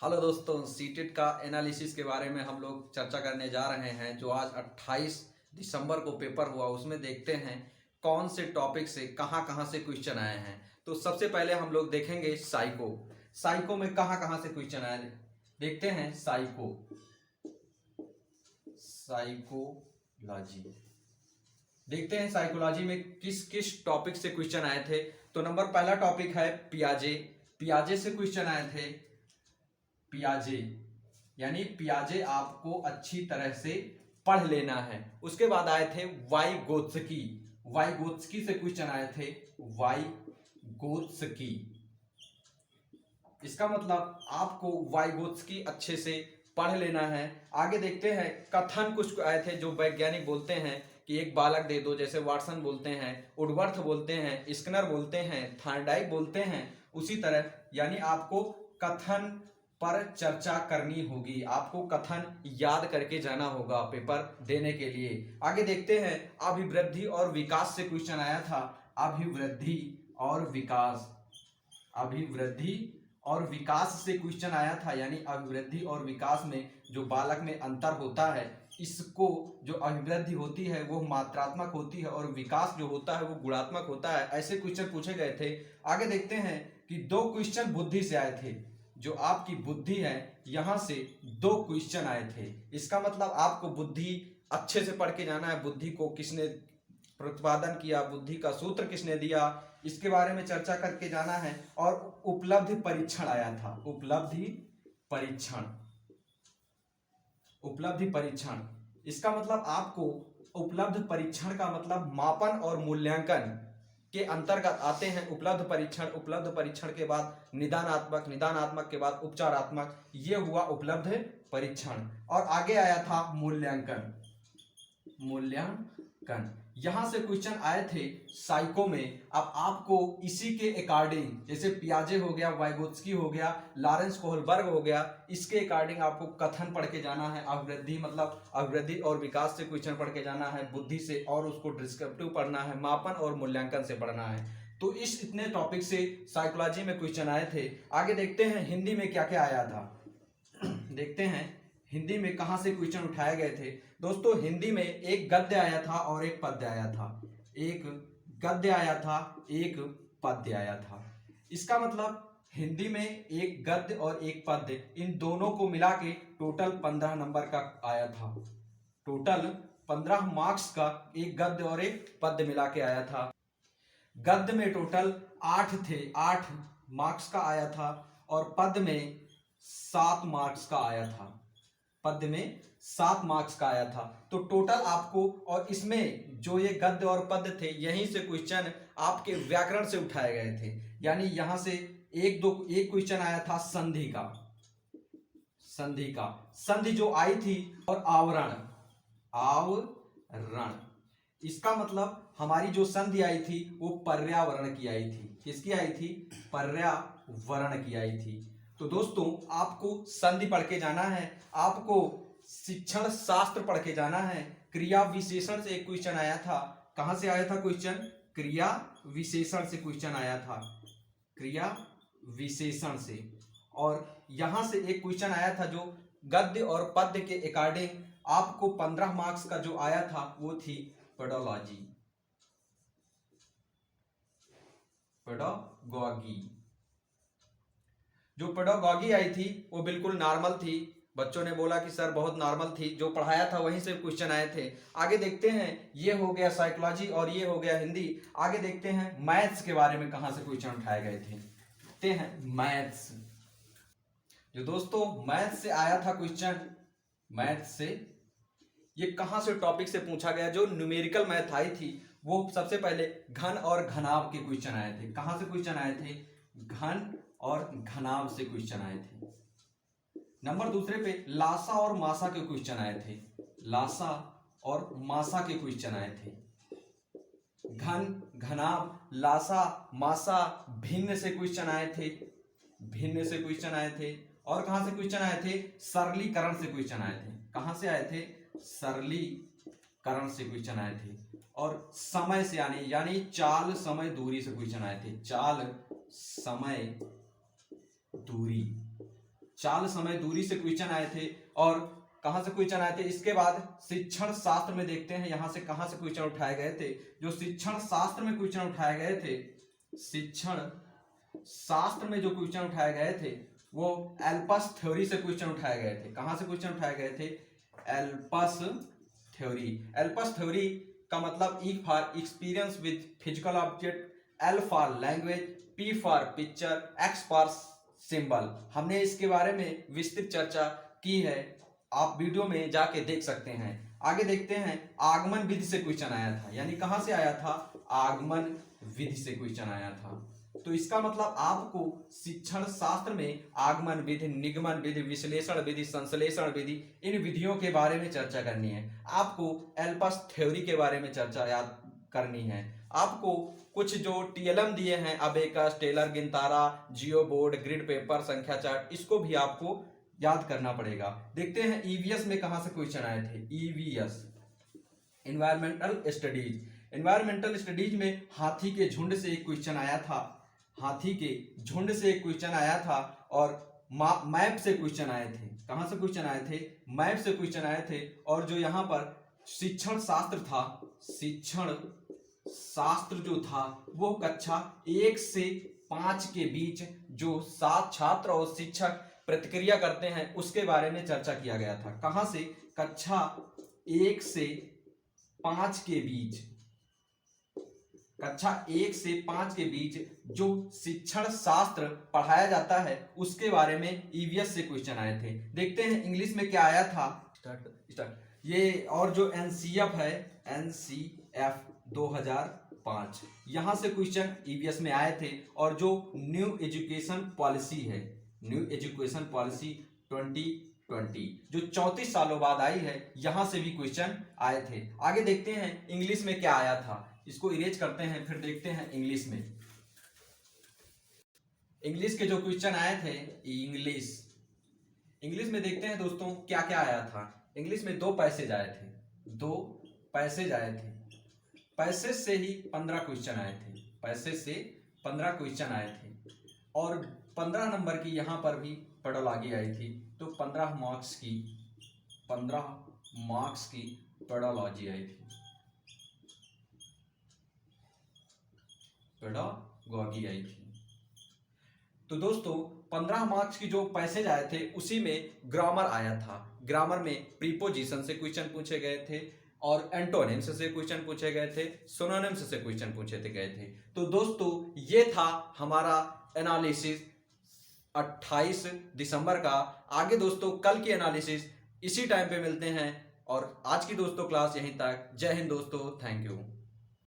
Hello दोस्तों, CTET का analysis के बारे में हम लोग चर्चा करने जा रहे हैं। जो आज 28 दिसंबर को पेपर हुआ, उसमें देखते हैं कौन से टॉपिक से कहां कहां से क्वेश्चन आए हैं। तो सबसे पहले हम लोग देखेंगे साइको। साइको में कहां कहां से क्वेश्चन आए देखते हैं। साइकोलॉजी देखते हैं, साइकोलॉजी में किस किस टॉपिक से क्वेश्चन आए थे। तो नंबर पहला टॉपिक है पियाजे। पियाजे से क्वेश्चन आए थे। पियाजे यानी पियाजे आपको अच्छी तरह से पढ़ लेना है। उसके बाद आए थे वाइगोत्स्की। वाइगोत्स्की से क्वेश्चन आए थे। वाइगोत्स्की, इसका मतलब आपको वाइगोत्स्की अच्छे से पढ़ लेना है। आगे देखते हैं, कथन कुछ आए थे जो वैज्ञानिक बोलते हैं कि एक बालक दे दो, जैसे वाटसन बोलते हैं, वुडवर्थ बोलते हैं, स्किनर बोलते हैं, थॉर्नडाइक बोलते हैं। उसी तरह यानी आपको कथन पर चर्चा करनी होगी, आपको कथन याद करके जाना होगा पेपर देने के लिए। आगे देखते हैं, अभिवृद्धि और विकास से क्वेश्चन आया था। अभिवृद्धि और विकास, अभिवृद्धि और विकास से क्वेश्चन आया था। यानी अभिवृद्धि और विकास में जो बालक में अंतर होता है, इसको जो अभिवृद्धि होती है वो मात्रात्मक होती है और विकास जो होता है वो गुणात्मक होता है। ऐसे क्वेश्चन पूछे गए थे। आगे देखते हैं कि दो क्वेश्चन बुद्धि से आए थे। जो आपकी बुद्धि है, यहां से दो क्वेश्चन आए थे। इसका मतलब आपको बुद्धि अच्छे से पढ़ के जाना है। बुद्धि को किसने प्रतिपादन किया, बुद्धि का सूत्र किसने दिया, इसके बारे में चर्चा करके जाना है। और उपलब्धि परीक्षण आया था। उपलब्धि परीक्षण, उपलब्धि परीक्षण, इसका मतलब आपको उपलब्ध परीक्षण का मतलब मापन और मूल्यांकन के अंतर्गत आते हैं उपलब्ध परीक्षण। उपलब्ध परीक्षण के बाद निदानात्मक, निदानात्मक के बाद उपचारात्मक, ये हुआ उपलब्ध परीक्षण। और आगे आया था मूल्यांकन। मूल्यांकन यहां से क्वेश्चन आए थे साइको में। अब आपको इसी के अकॉर्डिंग, जैसे पियाजे हो गया, वाइगोत्स्की हो गया, लॉरेंस कोहलबर्ग हो गया, इसके अकॉर्डिंग आपको कथन पढ़ के जाना है। अभिवृद्धि मतलब अभिवृद्धि और विकास से क्वेश्चन पढ़ के जाना है, बुद्धि से, और उसको डिस्क्रिप्टिव पढ़ना है, मापन और मूल्यांकन से पढ़ना है। तो इस इतने टॉपिक से साइकोलॉजी में क्वेश्चन आए थे। आगे देखते हैं हिंदी में क्या क्या आया था। देखते हैं हिंदी में कहां से क्वेश्चन उठाए गए थे। दोस्तों, हिंदी में एक गद्य आया था और एक पद्य आया था। एक गद्य आया था, एक पद्य आया था। इसका मतलब हिंदी में एक गद्य और एक पद्य, इन दोनों को मिला के टोटल 15 नंबर का आया था। टोटल 15 मार्क्स का एक गद्य और एक पद्य मिला के आया था। गद्य में टोटल 8 थे, 8 मार्क्स का आया था, और पद्य में 7 मार्क्स का आया था। पद्य में 7 मार्क्स का आया था। तो टोटल आपको, और इसमें जो ये गद्य और पद्य थे, यहीं से क्वेश्चन आपके व्याकरण से उठाए गए थे। यानी यहां से एक क्वेश्चन आया था संधि का। संधि का, संधि जो आई थी, और आवरण, आवरण, इसका मतलब हमारी जो संधि आई थी वो पर्यावरण की आई थी। किसकी आई थी? पर्यावरण की आई थी। तो दोस्तों, आपको संधि पढ़ के जाना है, आपको शिक्षण शास्त्र पढ़ के जाना है। क्रिया विशेषण से एक क्वेश्चन आया था। कहां से आया था क्वेश्चन? क्रिया विशेषण से क्वेश्चन आया था। क्रिया विशेषण से। और यहां से एक क्वेश्चन आया था जो गद्य और पद्य के अकॉर्डिंग आपको 15 मार्क्स का जो आया था वो थी पेडोलॉजी, पेडोगॉगी। जो पेडोगॉगी आई थी वो बिल्कुल नॉर्मल थी। बच्चों ने बोला कि सर बहुत नॉर्मल थी, जो पढ़ाया था वहीं से क्वेश्चन आए थे। आगे देखते हैं, ये हो गया साइकोलॉजी और ये हो गया हिंदी। आगे देखते हैं मैथ्स के बारे में कहां से क्वेश्चन उठाए गए थे। देखते हैं मैथ्स। जो दोस्तों मैथ्स से आया था क्वेश्चन, मैथ्स से ये कहां से टॉपिक से पूछा गया, जो न्यूमेरिकल मैथ आई थी, वो सबसे पहले घन और घनाभ के क्वेश्चन आए थे। कहां से क्वेश्चन आए थे? घन और घनाभ से क्वेश्चन आए थे। नंबर दूसरे पे लासा और मासा के क्वेश्चन आए थे। लासा और मासा के क्वेश्चन आए थे। घन, घनाभ, लासा, मासा, भिन्न से क्वेश्चन आए थे। भिन्न से क्वेश्चन आए थे। और कहां से क्वेश्चन आए थे? सरलीकरण से क्वेश्चन आए थे। कहां से आए थे? सरलीकरण से क्वेश्चन आए थे। और समय से आने, यानी चाल, समय, दूरी से क्वेश्चन आए थे। चाल, समय, दूरी, चाल, समय, दूरी से क्वेश्चन आए थे। और कहां से क्वेश्चन आए थे? इसके बाद शिक्षण शास्त्र में देखते हैं यहां से कहां से क्वेश्चन उठाए गए थे। जो शिक्षण शास्त्र में क्वेश्चन उठाए गए थे, शिक्षण शास्त्र में जो क्वेश्चन उठाए गए थे वो एल्पस थ्योरी से क्वेश्चन उठाए गए थे। कहां से क्वेश्चन उठाए गए थे? Alps theory. एल्पस थ्योरी का मतलब E for experience with physical object, L for language, P for picture, X for symbol. हमने इसके बारे में विस्तृत चर्चा की है, आप वीडियो में जाके देख सकते हैं। आगे देखते हैं, आगमन विधि से क्वेश्चन आया था, यानी कहां से आया था? आगमन विधि से क्वेश्चन आया था। तो इसका मतलब आपको शिक्षण शास्त्र में आगमन विधि, निगमन विधि, विश्लेषण विधि, संश्लेषण विधि, इन विधियों के बारे में चर्चा करनी है। आपको एल्पस थ्योरी के बारे में चर्चा याद करनी है। आपको कुछ जो टीएलएम दिए हैं, अबेकस, टेलर, गिनतारा, जियो बोर्ड, ग्रिड पेपर, संख्या चार्ट, इसको भी आपको याद करना पड़ेगा। देखते हैं ईवीएस में कहां से क्वेश्चन आए थे। EVS, environmental studies. Environmental studies में हाथी के झुंड से एक क्वेश्चन आया था। हाथी के झुंड से एक क्वेश्चन आया था और मैप से क्वेश्चन आए थे। कहां से क्वेश्चन आए थे? मैप से क्वेश्चन आए थे। और जो यहां पर शिक्षण शास्त्र था, शिक्षण शास्त्र जो था वो कक्षा 1 से 5 के बीच जो 7 छात्र और शिक्षक प्रतिक्रिया करते हैं उसके बारे में चर्चा किया गया था। कहां से? कक्षा 1 से 5 के बीच, कक्षा 1 से 5 के बीच जो शिक्षण शास्त्र पढ़ाया जाता है उसके बारे में ईवीएस से क्वेश्चन आए थे। देखते हैं इंग्लिश में क्या आया था। स्टार्ट ये। और जो एनसीएफ है, एनसीएफ 2005, यहां से क्वेश्चन ईवीएस में आए थे। और जो न्यू एजुकेशन पॉलिसी है, न्यू एजुकेशन पॉलिसी 2020 जो 34 सालों बाद आई है, यहां से भी क्वेश्चन आए थे। आगे देखते हैं इंग्लिश में क्या आया था, इसको इरेज करते हैं, फिर देखते हैं इंग्लिश में। इंग्लिश के जो क्वेश्चन आए थे, इंग्लिश में देखते हैं दोस्तों क्या क्या आया था। इंग्लिश में 2 पैसेज आए थे, 2 पैसेज आए थे। पैसेज से ही 15 क्वेश्चन आए थे, पैसेज से 15 क्वेश्चन आए थे। और 15 नंबर की यहां पर भी पेडोलॉजी आई थी, तो 15 मार्क्स की पेडोलॉजी आई थी, पेडागॉजी आई थी। तो दोस्तों 15 मार्क्स की जो पैसेज आए थे उसी में ग्रामर आया था। ग्रामर में प्रीपोजिशन से क्वेश्चन पूछे गए थे और एंटोनिम्स से क्वेश्चन पूछे गए थे, सिनोनिम्स से क्वेश्चन पूछे गए थे। तो दोस्तों ये था हमारा एनालिसिस 28 दिसंबर का। आगे दोस्तों कल की एनालिसिस इसी टाइम पे मिलते हैं। और आज की दोस्तों क्लास यहीं तक। जय हिंद दोस्तों, थैंक यू।